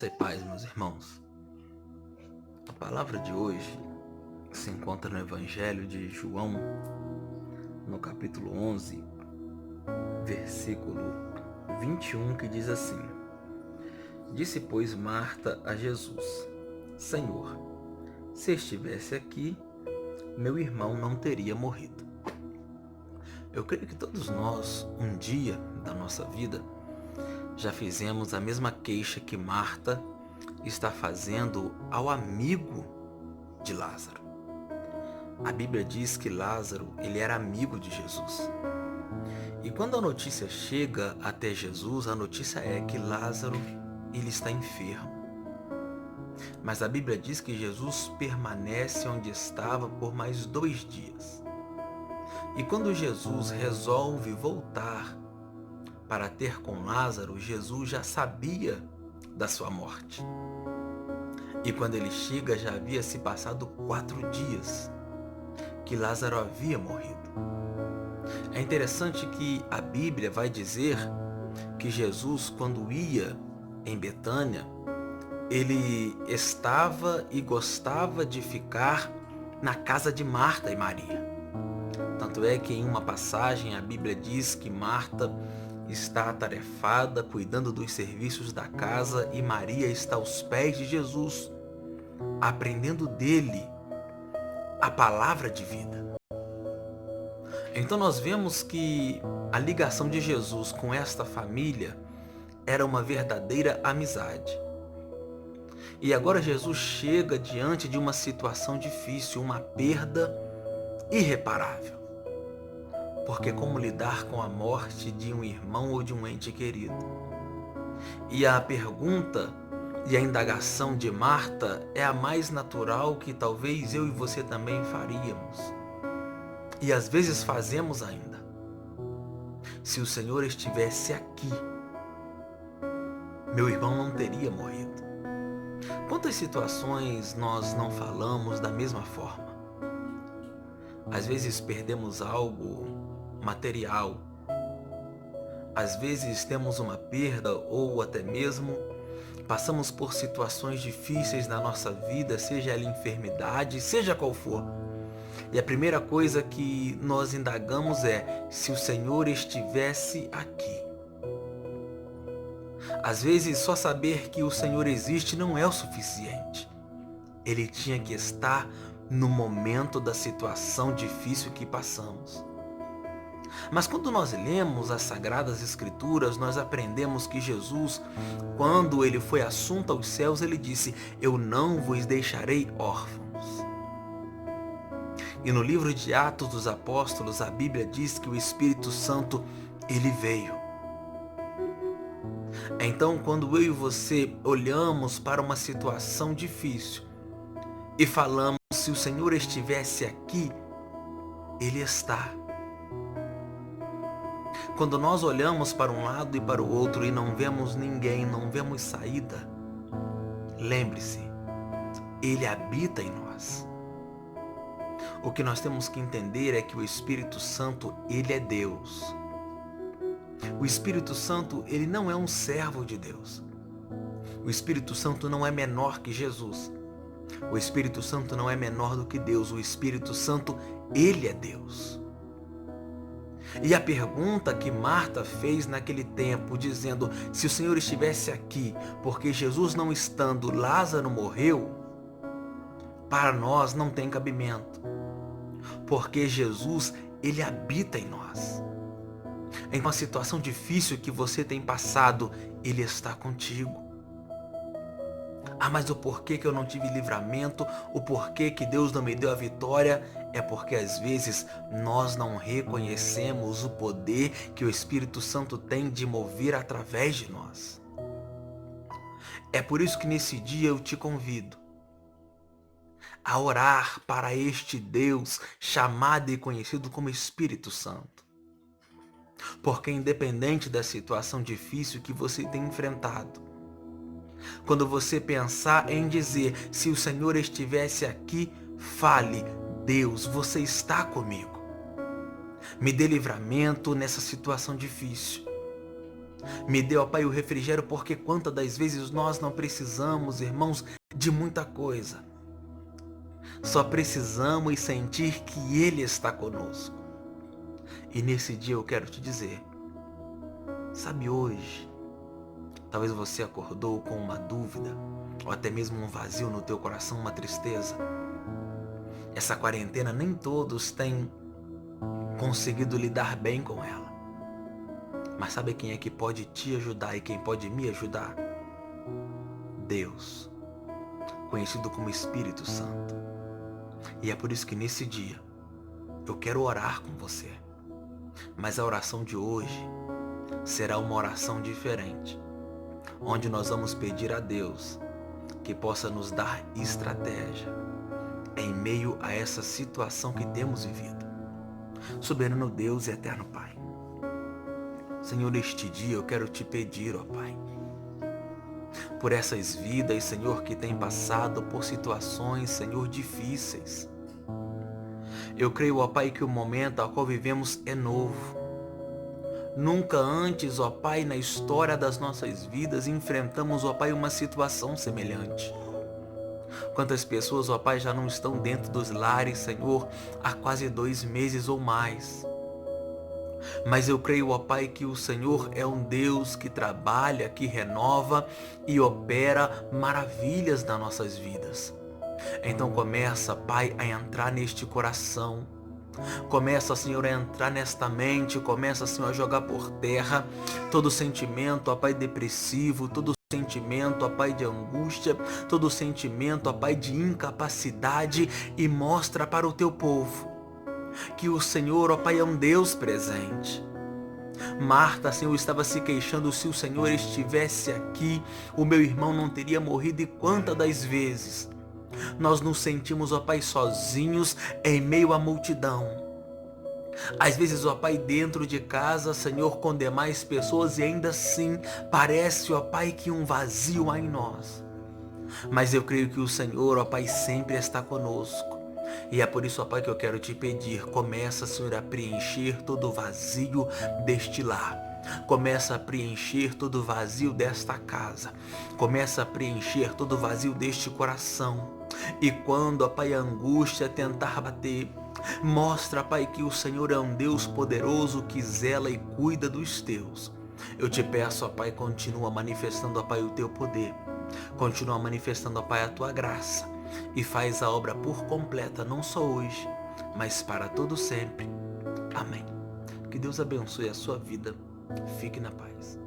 E paz, meus irmãos. A palavra de hoje se encontra no Evangelho de João, no capítulo 11, versículo 21, que diz assim: Disse, pois, Marta a Jesus: Senhor, se estivesse aqui, meu irmão não teria morrido. Eu creio que todos nós, um dia da nossa vida, já fizemos a mesma queixa que Marta está fazendo ao amigo de Lázaro. A Bíblia diz que Lázaro, ele era amigo de Jesus. E quando a notícia chega até Jesus, a notícia é que Lázaro, ele está enfermo. Mas a Bíblia diz que Jesus permanece onde estava por mais 2 dias. E quando Jesus resolve voltar para ter com Lázaro, Jesus já sabia da sua morte. E quando ele chega, já havia se passado 4 dias que Lázaro havia morrido. É interessante que a Bíblia vai dizer que Jesus, quando ia em Betânia, ele estava e gostava de ficar na casa de Marta e Maria. Tanto é que em uma passagem a Bíblia diz que Marta está atarefada cuidando dos serviços da casa e Maria está aos pés de Jesus, aprendendo dele a palavra de vida. Então nós vemos que a ligação de Jesus com esta família era uma verdadeira amizade. E agora Jesus chega diante de uma situação difícil, uma perda irreparável. Porque como lidar com a morte de um irmão ou de um ente querido? E a pergunta e a indagação de Marta é a mais natural que talvez eu e você também faríamos. E às vezes fazemos ainda. Se o Senhor estivesse aqui, meu irmão não teria morrido. Quantas situações nós não falamos da mesma forma? Às vezes perdemos algo material. Às vezes temos uma perda ou até mesmo passamos por situações difíceis na nossa vida, seja ela enfermidade, seja qual for. E a primeira coisa que nós indagamos é se o Senhor estivesse aqui. Às vezes só saber que o Senhor existe não é o suficiente. Ele tinha que estar no momento da situação difícil que passamos. Mas quando nós lemos as Sagradas Escrituras, nós aprendemos que Jesus, quando ele foi assunto aos céus, ele disse: Eu não vos deixarei órfãos. E no livro de Atos dos Apóstolos, a Bíblia diz que o Espírito Santo, ele veio. Então, quando eu e você olhamos para uma situação difícil e falamos, se o Senhor estivesse aqui, ele está. Quando nós olhamos para um lado e para o outro e não vemos ninguém, não vemos saída, lembre-se, ele habita em nós. O que nós temos que entender é que o Espírito Santo, ele é Deus. O Espírito Santo, ele não é um servo de Deus. O Espírito Santo não é menor que Jesus. O Espírito Santo não é menor do que Deus. O Espírito Santo, ele é Deus. E a pergunta que Marta fez naquele tempo, dizendo, se o Senhor estivesse aqui, porque Jesus não estando, Lázaro morreu, para nós não tem cabimento. Porque Jesus, ele habita em nós. Em uma situação difícil que você tem passado, ele está contigo. Ah, mas o porquê que eu não tive livramento, o porquê que Deus não me deu a vitória, é porque às vezes nós não reconhecemos o poder que o Espírito Santo tem de mover através de nós. É por isso que nesse dia eu te convido a orar para este Deus chamado e conhecido como Espírito Santo. Porque independente da situação difícil que você tem enfrentado, quando você pensar em dizer, se o Senhor estivesse aqui, fale, Deus, você está comigo. Me dê livramento nessa situação difícil. Me dê, ó Pai, o refrigério, porque quantas das vezes nós não precisamos, irmãos, de muita coisa. Só precisamos sentir que Ele está conosco. E nesse dia eu quero te dizer, sabe, hoje, talvez você acordou com uma dúvida, ou até mesmo um vazio no teu coração, uma tristeza. Essa quarentena nem todos têm conseguido lidar bem com ela. Mas sabe quem é que pode te ajudar e quem pode me ajudar? Deus, conhecido como Espírito Santo. E é por isso que nesse dia eu quero orar com você. Mas a oração de hoje será uma oração diferente, onde nós vamos pedir a Deus que possa nos dar estratégia em meio a essa situação que temos vivido. Soberano Deus e eterno Pai, Senhor, este dia eu quero te pedir, ó Pai, por essas vidas, Senhor, que têm passado por situações, Senhor, difíceis. Eu creio, ó Pai, que o momento ao qual vivemos é novo. Nunca antes, ó Pai, na história das nossas vidas, enfrentamos, ó Pai, uma situação semelhante. Quantas pessoas, ó Pai, já não estão dentro dos lares, Senhor, há quase 2 meses ou mais. Mas eu creio, ó Pai, que o Senhor é um Deus que trabalha, que renova e opera maravilhas nas nossas vidas. Então começa, Pai, a entrar neste coração. Começa, Senhor, a entrar nesta mente. Começa, Senhor, a jogar por terra todo sentimento, ó Pai, depressivo, todo sentimento, ó Pai, de angústia, todo sentimento, ó Pai, de incapacidade, e mostra para o teu povo que o Senhor, ó Pai, é um Deus presente. Marta, Senhor, estava se queixando, se o Senhor estivesse aqui, o meu irmão não teria morrido. E quantas das vezes nós nos sentimos, ó Pai, sozinhos em meio à multidão. Às vezes, ó Pai, dentro de casa, Senhor, com demais pessoas, e ainda assim parece, ó Pai, que um vazio há em nós. Mas eu creio que o Senhor, ó Pai, sempre está conosco. E é por isso, ó Pai, que eu quero te pedir, começa, Senhor, a preencher todo o vazio deste lar. Começa a preencher todo o vazio desta casa. Começa a preencher todo o vazio deste coração. E quando, ó Pai, a angústia tentar bater, mostra, Pai, que o Senhor é um Deus poderoso que zela e cuida dos teus. Eu te peço, ó Pai, continua manifestando, ó Pai, o teu poder. Continua manifestando, ó Pai, a tua graça. E faz a obra por completa, não só hoje, mas para todo sempre. Amém. Que Deus abençoe a sua vida. Fique na paz.